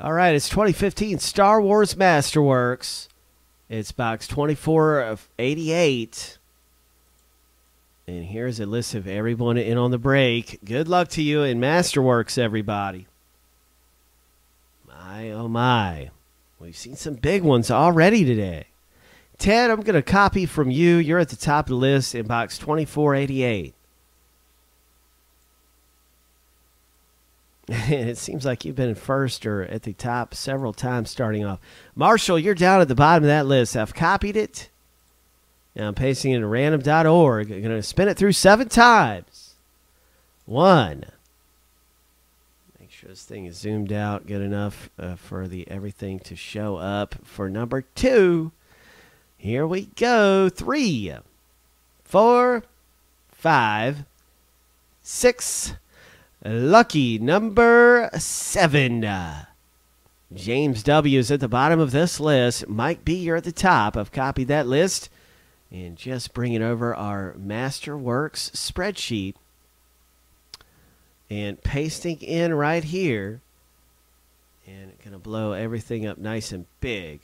All right, it's 2015 Star Wars Masterworks. It's box 24 of 88. And here's a list of everyone in on the break. Good luck to you in Masterworks, everybody. My, oh my. We've seen some big ones already today. Ted, I'm going to copy from you. You're at the top of the list in box 2488. It seems like you've been in first or at the top several times starting off. Marshall, you're down at the bottom of that list. I've copied it. Now I'm pasting it into random.org. I'm going to spin it through 7 times. 1. Make sure this thing is zoomed out good enough for the everything to show up for number 2. Here we go. 3, 4, 5, 6. Lucky number 7. James W. is at the bottom of this list. Mike B., you're at the top. I've copied that list and just bringing over our Masterworks spreadsheet and pasting in right here. And going to blow everything up nice and big.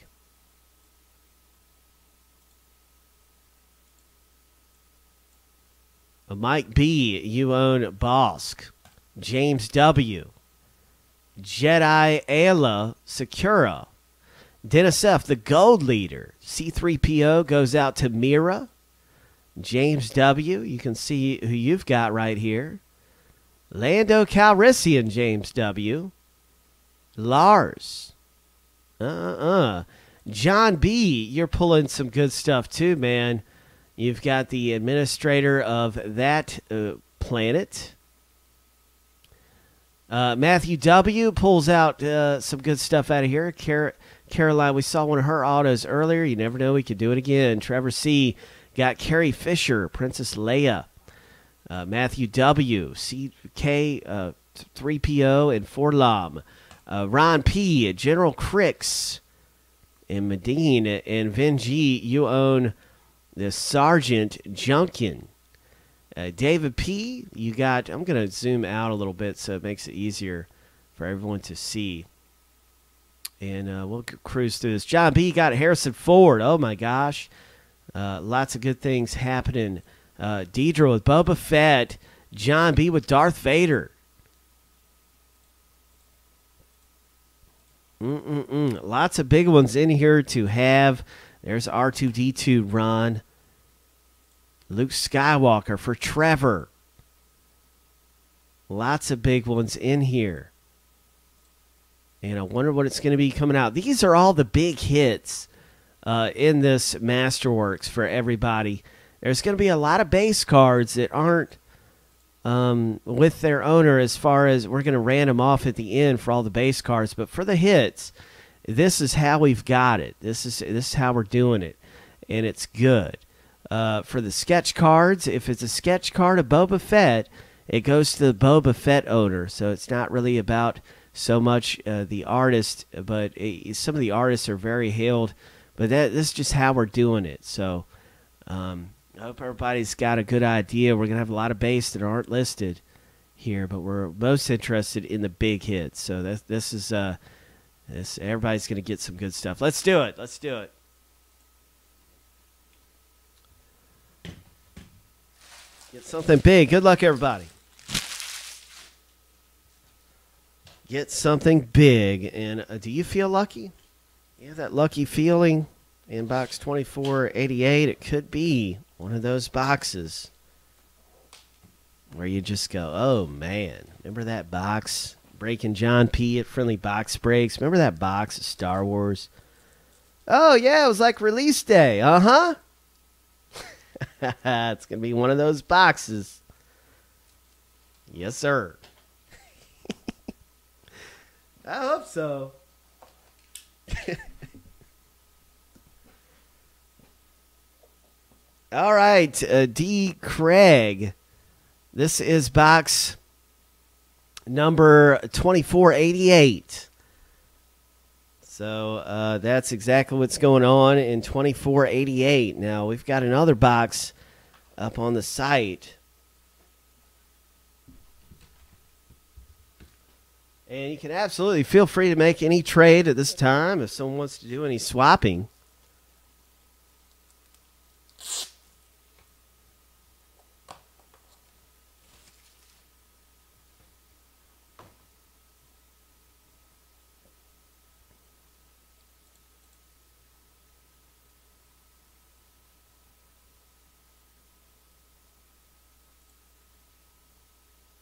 Mike B., you own Bosk. James W., Jedi Ayla Sakura, Dennis F., the gold leader. C3PO goes out to Mira. James W., you can see who you've got right here. Lando Calrissian, James W. Lars. John B., you're pulling some good stuff too, man. You've got the administrator of that planet. Matthew W. pulls out some good stuff out of here. Caroline, we saw one of her autos earlier. You never know, we could do it again. Trevor C. got Carrie Fisher, Princess Leia. Matthew W. CK, 3PO, and Forlam. Ron P. General Crix. And Medine and Vin G. You own the Sergeant Junkin. David P., you got, I'm going to zoom out a little bit so it makes it easier for everyone to see. And we'll cruise through this. John B. got Harrison Ford. Oh, my gosh. Lots of good things happening. Deidre with Boba Fett. John B. with Darth Vader. Lots of big ones in here to have. There's R2-D2, Ron. Luke Skywalker for Trevor. Lots of big ones in here. And I wonder what it's going to be coming out. These are all the big hits in this Masterworks for everybody. There's going to be a lot of base cards that aren't with their owner, as far as we're going to random off at the end for all the base cards. But for the hits, this is how we've got it. This is how we're doing it. And it's good. For the sketch cards, if it's a sketch card of Boba Fett, it goes to the Boba Fett owner. So it's not really about so much the artist, but some of the artists are very hailed. But this is just how we're doing it. So I hope everybody's got a good idea. We're going to have a lot of base that aren't listed here, but we're most interested in the big hits. So this is everybody's going to get some good stuff. Let's do it. Let's do it. Get something big. Good luck, everybody. Get something big. And do you feel lucky? You have that lucky feeling in box 2488. It could be one of those boxes where you just go, oh, man. Remember that box? Breaking John P. at Friendly Box Breaks. Remember that box of Star Wars? Oh, yeah, it was like release day. Uh-huh. It's going to be one of those boxes. Yes, sir. I hope so. All right, D. Craig. This is box number 2488. So that's exactly what's going on in 2488. Now, we've got another box up on the site. And you can absolutely feel free to make any trade at this time if someone wants to do any swapping.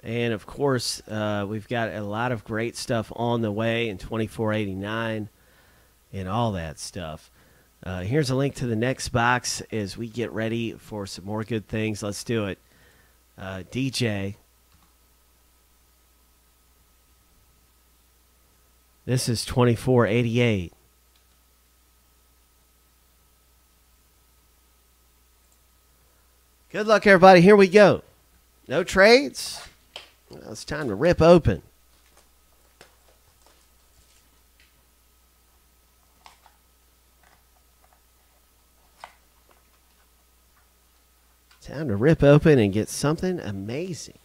And, of course, we've got a lot of great stuff on the way in 2489 and all that stuff. Here's a link to the next box as we get ready for some more good things. Let's do it. DJ. This is 2488. Good luck, everybody. Here we go. No trades. Well, it's time to rip open. Time to rip open and get something amazing.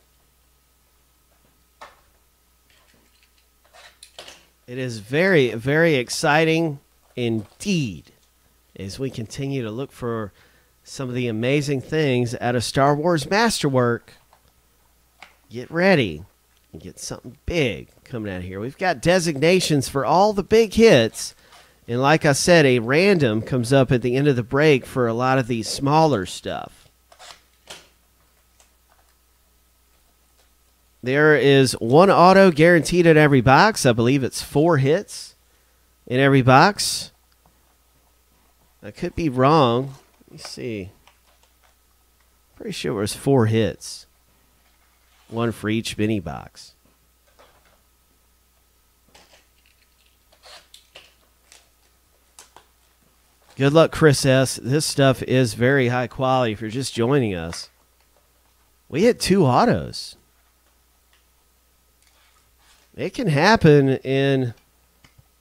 It is very, very exciting indeed as we continue to look for some of the amazing things out of Star Wars Masterwork. Get ready and get something big coming out here. We've got designations for all the big hits. And like I said, a random comes up at the end of the break for a lot of these smaller stuff. There is one auto guaranteed in every box. I believe it's 4 hits in every box. I could be wrong. Let me see. Pretty sure it was 4 hits. 1 for each mini box. Good luck, Chris S. This stuff is very high quality if you're just joining us. We hit 2 autos. It can happen in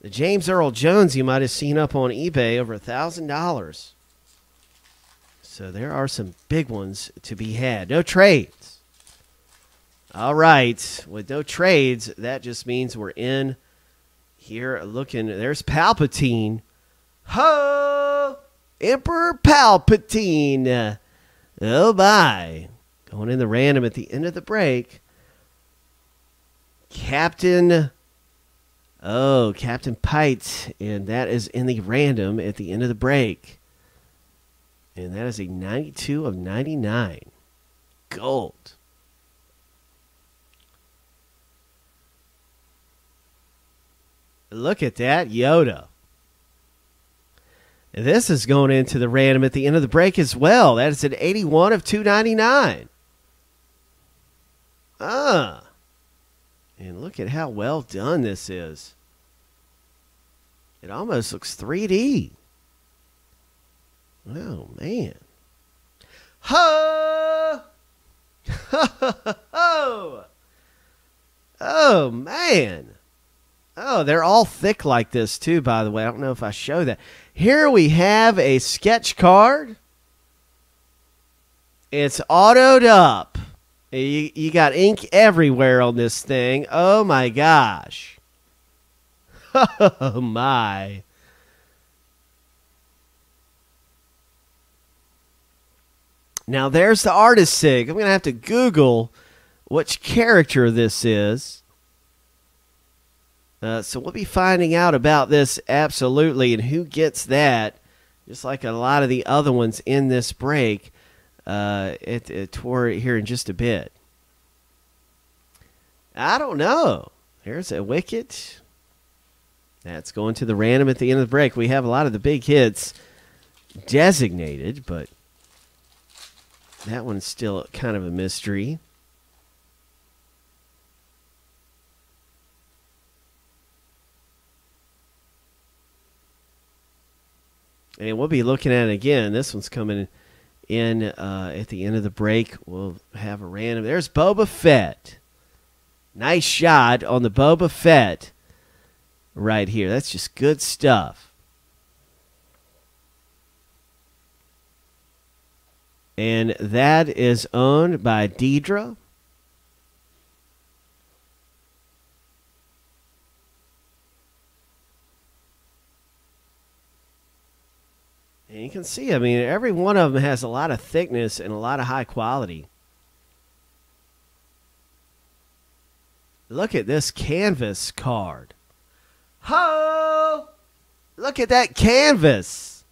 the James Earl Jones you might have seen up on eBay, over $1,000. So there are some big ones to be had. No trades. All right. With no trades, that just means we're in here looking. There's Palpatine. Ho! Emperor Palpatine. Oh, my. Going in the random at the end of the break. Captain Pite, and that is in the random at the end of the break. And that is a 92 of 99. Gold. Look at that, Yoda. And this is going into the random at the end of the break as well. That is an 81 of 299. And look at how well done this is. It almost looks 3D. Oh, man. Ho! Oh! Oh, man. Oh, they're all thick like this, too, by the way. I don't know if I show that. Here we have a sketch card. It's autoed up. You got ink everywhere on this thing. Oh, my gosh. Oh, my. Now, there's the artist sig. I'm going to have to Google which character this is. So we'll be finding out about this absolutely and who gets that, just like a lot of the other ones in this break. Toward here in just a bit. I don't know. Here's a Wicket. That's going to the random at the end of the break. We have a lot of the big hits designated, but that one's still kind of a mystery. And we'll be looking at it again. This one's coming in at the end of the break. We'll have a random. There's Boba Fett. Nice shot on the Boba Fett right here. That's just good stuff. And that is owned by Deidre. And you can see, I mean, every one of them has a lot of thickness and a lot of high quality. Look at this canvas card. Ho! Look at that canvas.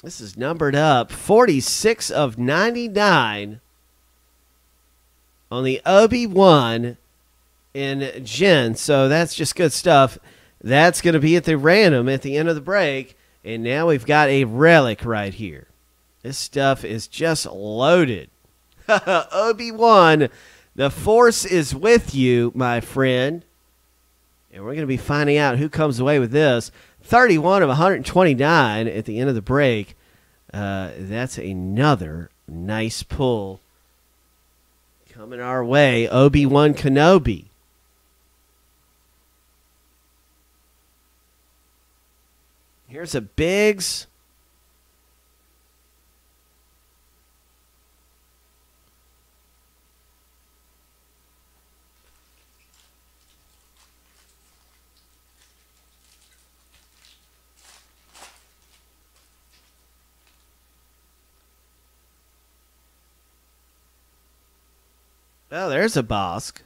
This is numbered up 46 of 99 on the Obi-Wan in Gen. So that's just good stuff. That's going to be at the random at the end of the break. And now we've got a relic right here. This stuff is just loaded. Obi-Wan, the Force is with you, my friend. And we're going to be finding out who comes away with this. 31 of 129 at the end of the break. That's another nice pull. Coming our way, Obi-Wan Kenobi. Here's a Biggs. Oh, there's a Bosk.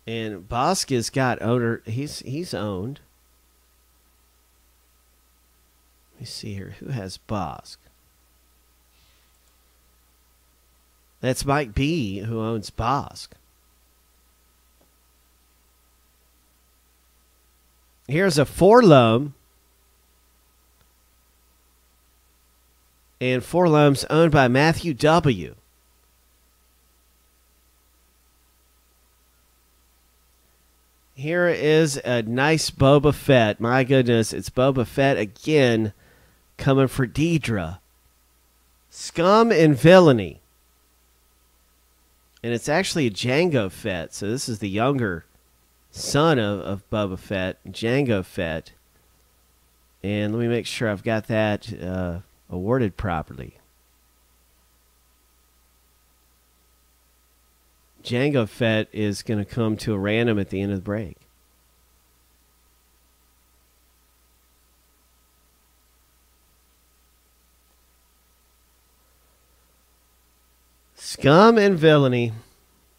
And Bosk has got owner. He's owned. Let me see here. Who has Bosk? That's Mike B, who owns Bosk. Here's a Forlom. And Forlom's owned by Matthew W. Here is a nice Boba Fett. My goodness, it's Boba Fett again coming for Deidre. Scum and Villainy. And it's actually a Jango Fett. So this is the younger son of Boba Fett, Jango Fett. And let me make sure I've got that awarded properly. Jango Fett is going to come to a random at the end of the break. Scum and Villainy.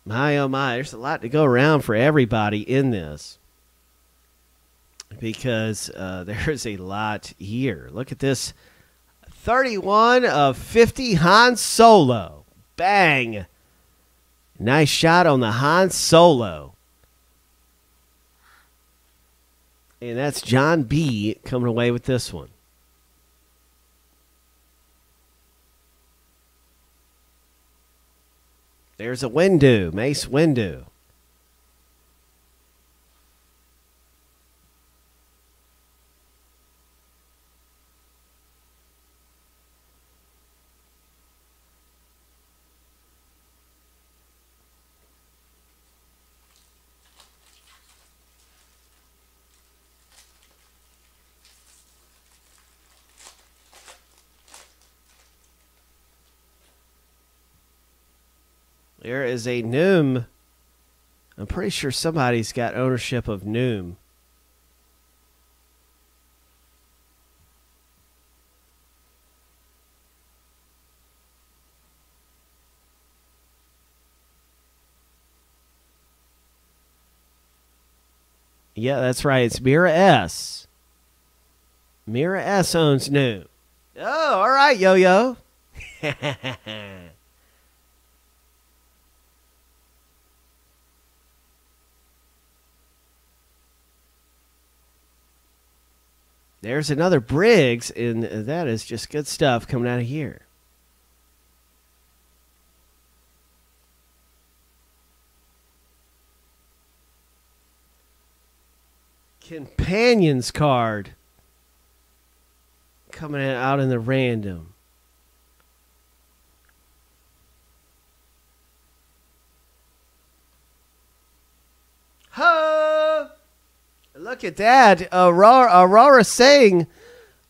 My, oh my, there's a lot to go around for everybody in this. Because there's a lot here. Look at this. 31 of 50 Han Solo. Bang. Nice shot on the Han Solo. And that's John B. coming away with this one. There's a Windu, Mace Windu. There is a Noom. I'm pretty sure somebody's got ownership of Noom. Yeah, that's right. It's Mira S. Mira S owns Noom. Oh, all right, Yo-Yo. There's another Briggs, and that is just good stuff coming out of here. Companions card coming out in the random. Ho! Look at that. Aurora Singh.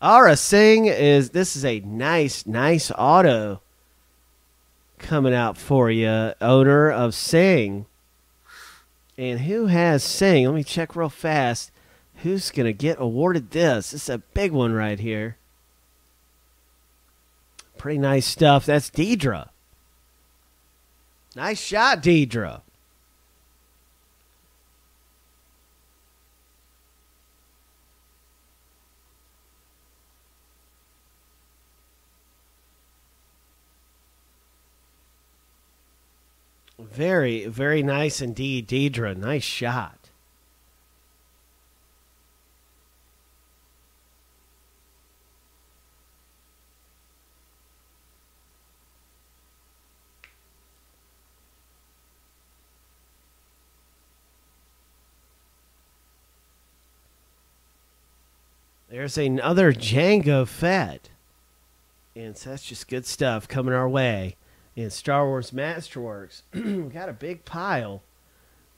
Aura Singh this is a nice auto coming out for you, owner of Singh. And who has Singh? Let me check real fast. Who's going to get awarded this? This is a big one right here. Pretty nice stuff. That's Deidre. Nice shot, Deidre. Very, very nice indeed, Deidre. Nice shot. There's another Django Fett. And so that's just good stuff coming our way in Star Wars Masterworks. We got a big pile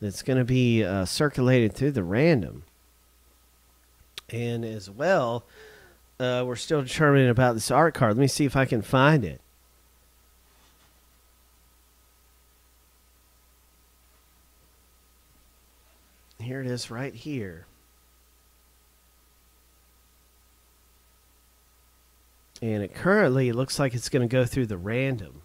that's going to be circulated through the random. And as well, we're still determining about this art card. Let me see if I can find it. Here it is right here. And it currently looks like it's going to go through the random.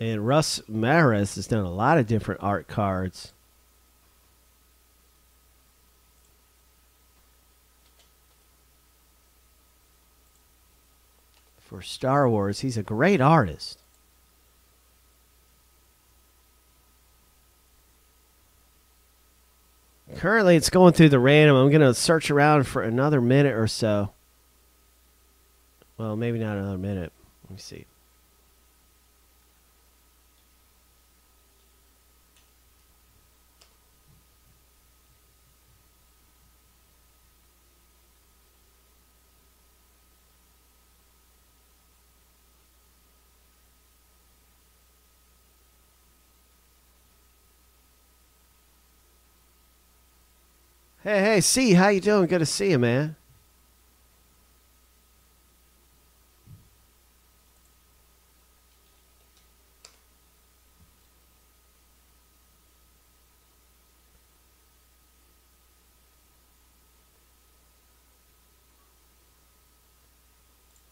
And Russ Maris has done a lot of different art cards. For Star Wars, he's a great artist. Currently, it's going through the random. I'm going to search around for another minute or so. Well, maybe not another minute. Let me see. Hey, C, how you doing? Good to see you, man.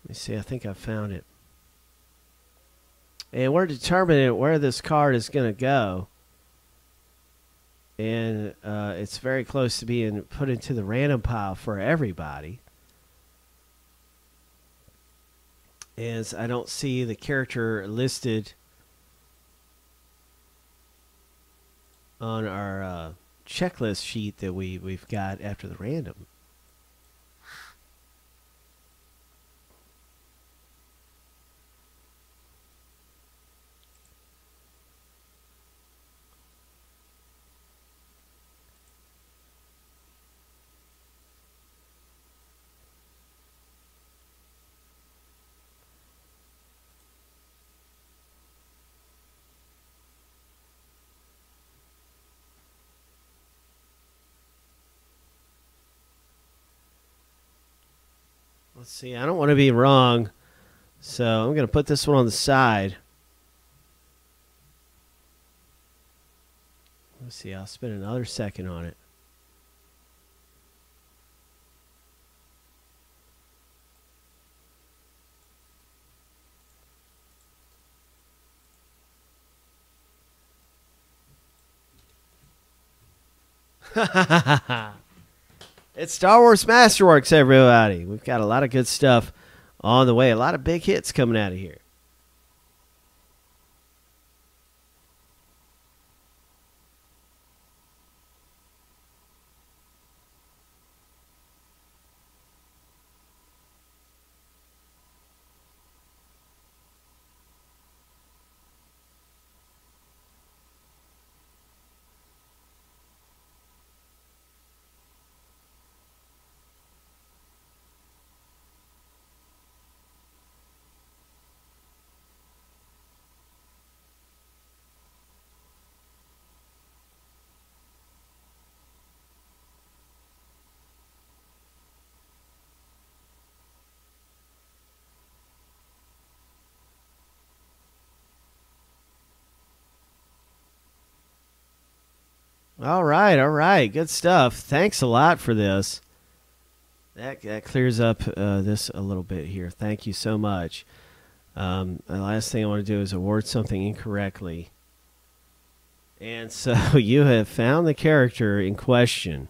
Let me see. I think I found it. And we're determining where this card is going to go. And it's very close to being put into the random pile for everybody. As I don't see the character listed on our checklist sheet that we've got after the random. Let's see. I don't want to be wrong, so I'm going to put this one on the side. Let's see. I'll spend another second on it. It's Star Wars Masterworks, everybody. We've got a lot of good stuff on the way. A lot of big hits coming out of here. All right, all right. Good stuff. Thanks a lot for this. That clears up this a little bit here. Thank you so much. The last thing I want to do is award something incorrectly. And so you have found the character in question.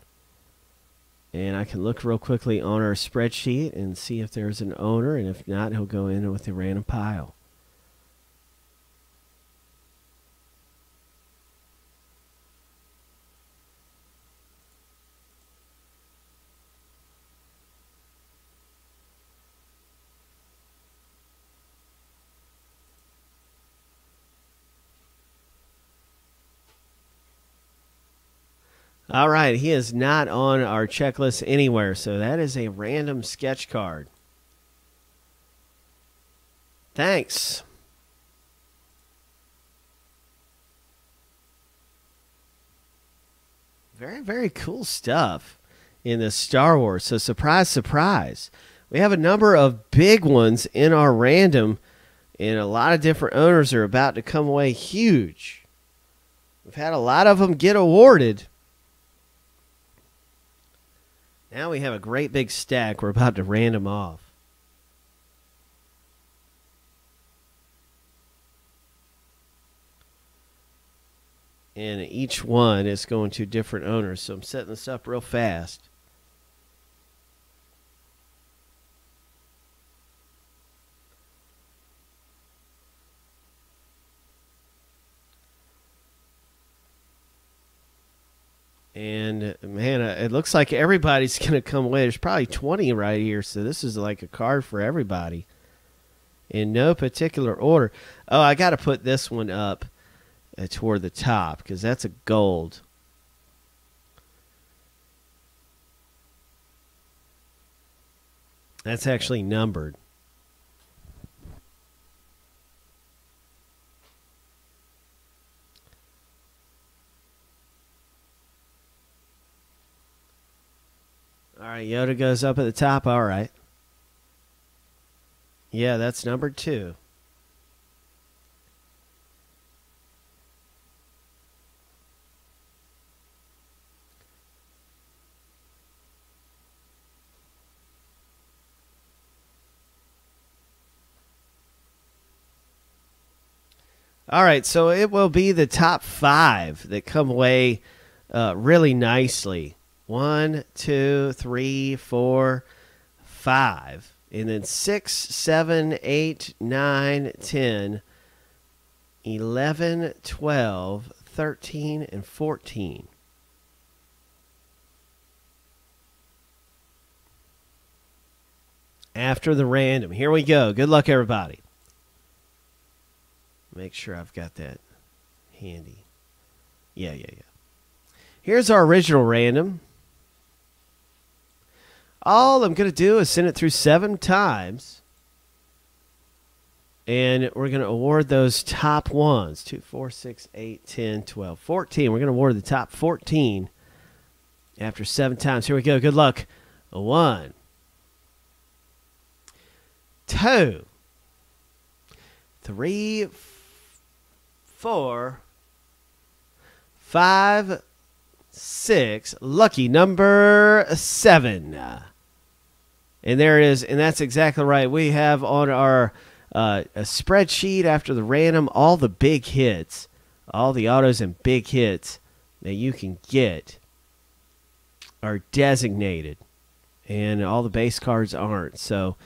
And I can look real quickly on our spreadsheet and see if there's an owner. And if not, he'll go in with a random pile. All right, he is not on our checklist anywhere, so that is a random sketch card. Thanks. Very, very cool stuff in the Star Wars. So surprise, surprise. We have a number of big ones in our random, and a lot of different owners are about to come away huge. We've had a lot of them get awarded. Now we have a great big stack we're about to random off. And each one is going to different owners. So I'm setting this up real fast. And, man, it looks like everybody's going to come away. There's probably 20 right here, so this is like a card for everybody in no particular order. Oh, I got to put this one up toward the top because that's a gold. That's actually numbered. All right, Yoda goes up at the top. All right. Yeah, that's number 2. All right, so it will be the top 5 that come away really nicely. 1, 2, 3, 4, 5. And then 6, 7, 8, 9, 10, 11, 12, 13, and 14. After the random. Here we go. Good luck, everybody. Make sure I've got that handy. Yeah. Here's our original random. All I'm going to do is send it through 7 times. And we're going to award those top ones. 2, 4, 6, 8, 10, 12, 14. We're going to award the top 14 after 7 times. Here we go. Good luck. 1, 2, 3, 4, 5, 6. Lucky number 7. And there it is, and that's exactly right. We have on our a spreadsheet after the random all the big hits, all the autos and big hits that you can get are designated, and all the base cards aren't. So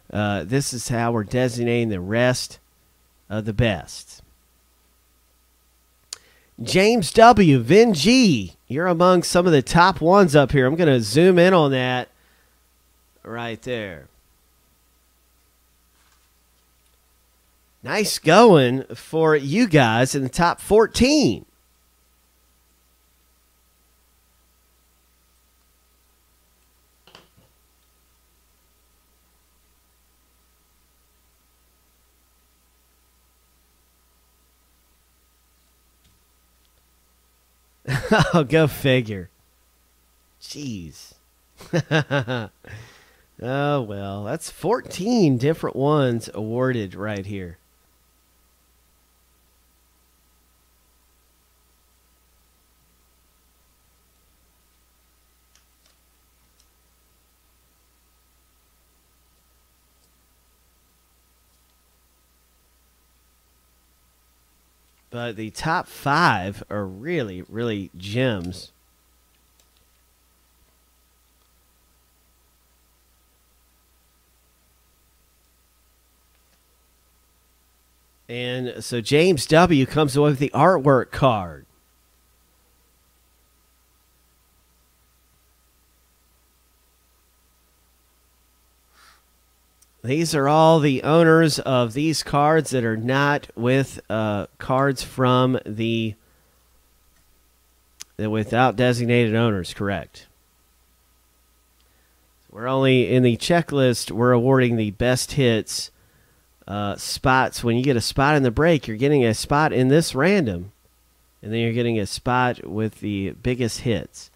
this is how we're designating the rest of the best. James W., Vin G., you're among some of the top ones up here. I'm going to zoom in on that right there. Nice going for you guys in the top 14. Oh, go figure. Jeez. Oh, well, that's 14 different ones awarded right here. But the top 5 are really, really gems. And so James W. comes away with the artwork card. These are all the owners of these cards that are not with cards from the without designated owners, correct. We're only in the checklist, we're awarding the best hits spots. When you get a spot in the break, you're getting a spot in this random, and then you're getting a spot with the biggest hits.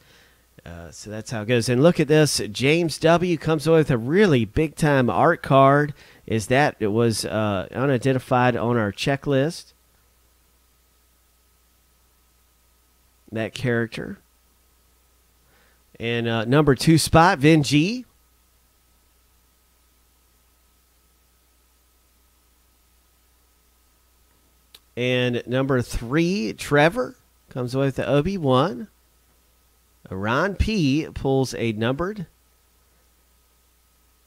So that's how it goes. And look at this. James W. comes away with a really big-time art card. Is that it was unidentified on our checklist. That character. And number 2 spot, Vin G. And number 3, Trevor, comes away with the Obi-Wan. Ron P. pulls a numbered.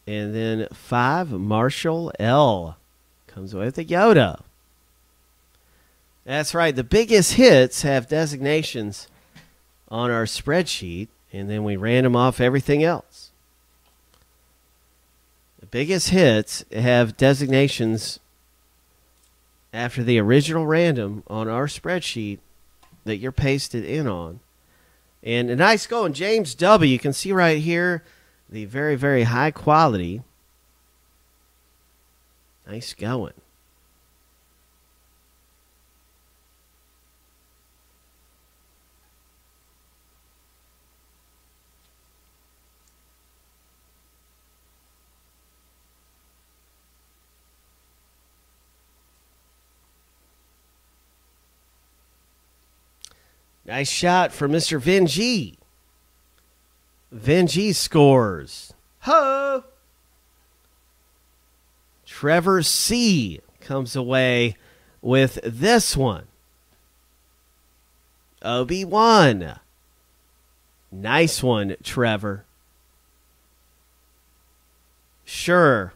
And then 5, Marshall L. comes away with a Yoda. That's right. The biggest hits have designations on our spreadsheet, and then we random off everything else. The biggest hits have designations after the original random on our spreadsheet that you're pasted in on. And a nice going, James W. You can see right here the very, very high quality. Nice going. Nice shot for Mr. Vin G. Vin G scores. Ho! Trevor C. comes away with this one. Obi-Wan. Nice one, Trevor. Sure.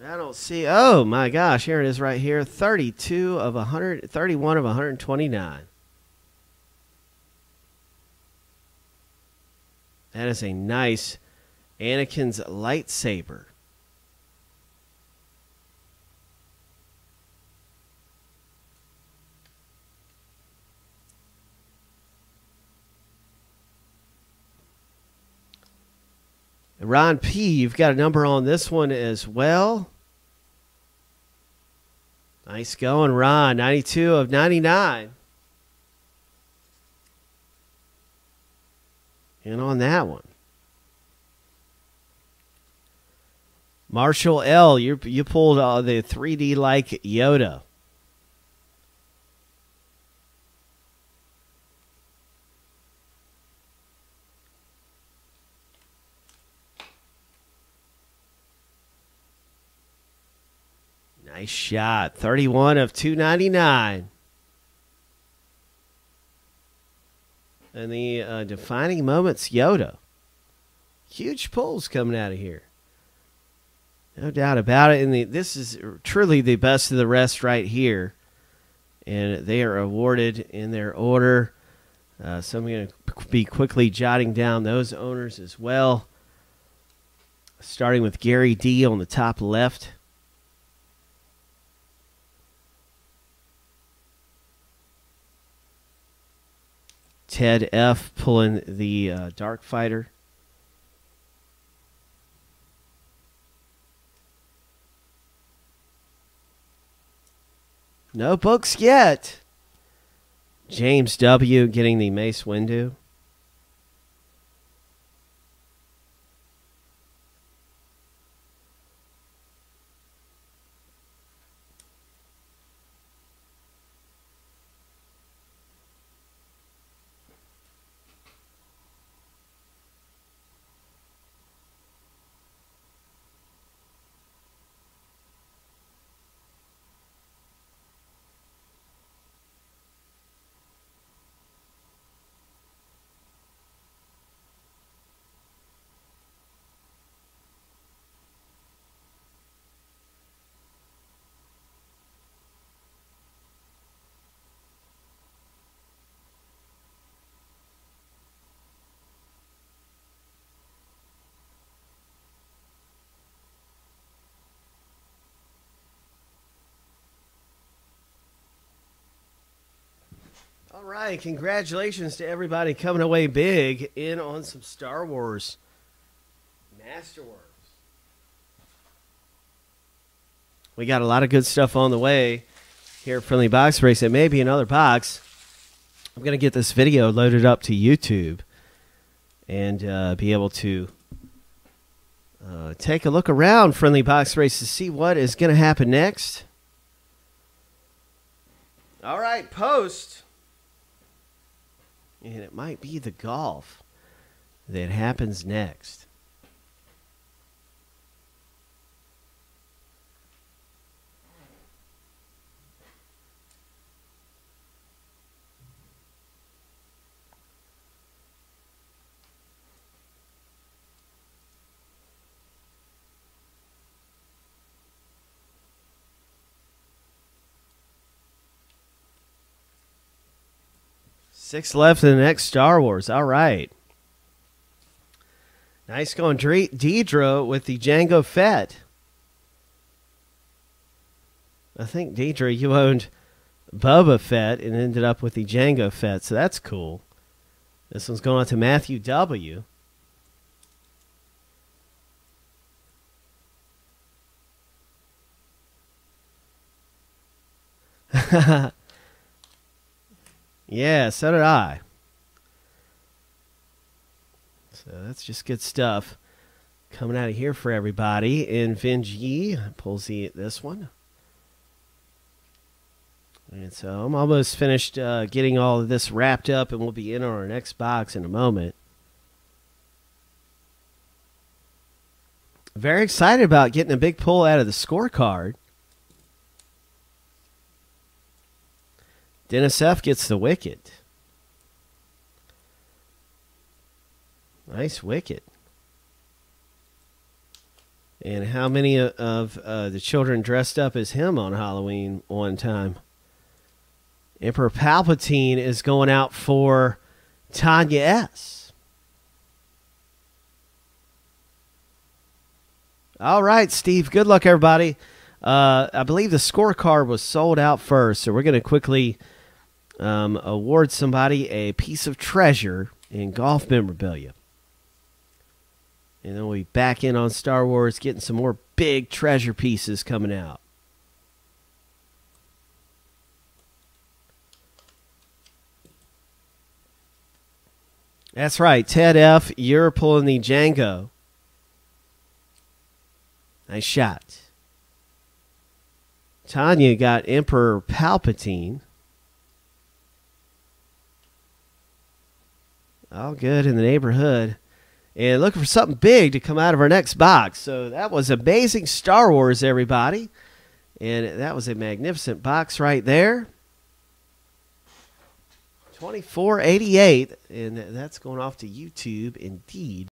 I don't see. Oh, my gosh. Here it is right here. 32 of 100, 31 of 129. That is a nice Anakin's lightsaber. Ron P., you've got a number on this one as well. Nice going, Ron. 92 of 99. And on that one. Marshall L., you pulled the 3D-like Yoda. Nice shot. 31 of 299. And the defining moments Yoda. Huge pulls coming out of here. No doubt about it. And this is truly the best of the rest right here. And they are awarded in their order. So I'm going to be quickly jotting down those owners as well. Starting with Gary D. on the top left. Ted F. pulling the Dark Fighter. No books yet. James W. getting the Mace Windu. All right, congratulations to everybody coming away big in on some Star Wars Masterworks. We got a lot of good stuff on the way here at Friendly Box Race. It may be another box. I'm going to get this video loaded up to YouTube and be able to take a look around Friendly Box Race to see what is going to happen next. All right, post. And it might be the golf that happens next. Six left in the next Star Wars. All right. Nice going, Deidre with the Jango Fett. I think, Deidre, you owned Boba Fett and ended up with the Jango Fett, so that's cool. This one's going on to Matthew W. Yeah, so did I. So that's just good stuff coming out of here for everybody. And Vinji pulls this one. And so I'm almost finished getting all of this wrapped up, and we'll be in on our next box in a moment. Very excited about getting a big pull out of the scorecard. Dennis F. gets the wicket. Nice wicket. And how many of the children dressed up as him on Halloween one time? Emperor Palpatine is going out for Tanya S. All right, Steve. Good luck, everybody. I believe the scorecard was sold out first, so we're going to quickly award somebody a piece of treasure in golf memorabilia. And then we'll be back in on Star Wars, getting some more big treasure pieces coming out. That's right, Ted F., you're pulling the Jango. Nice shot. Tanya got Emperor Palpatine. All good in the neighborhood. And looking for something big to come out of our next box. So that was amazing Star Wars, everybody. And that was a magnificent box right there. 2488. And that's going off to YouTube indeed.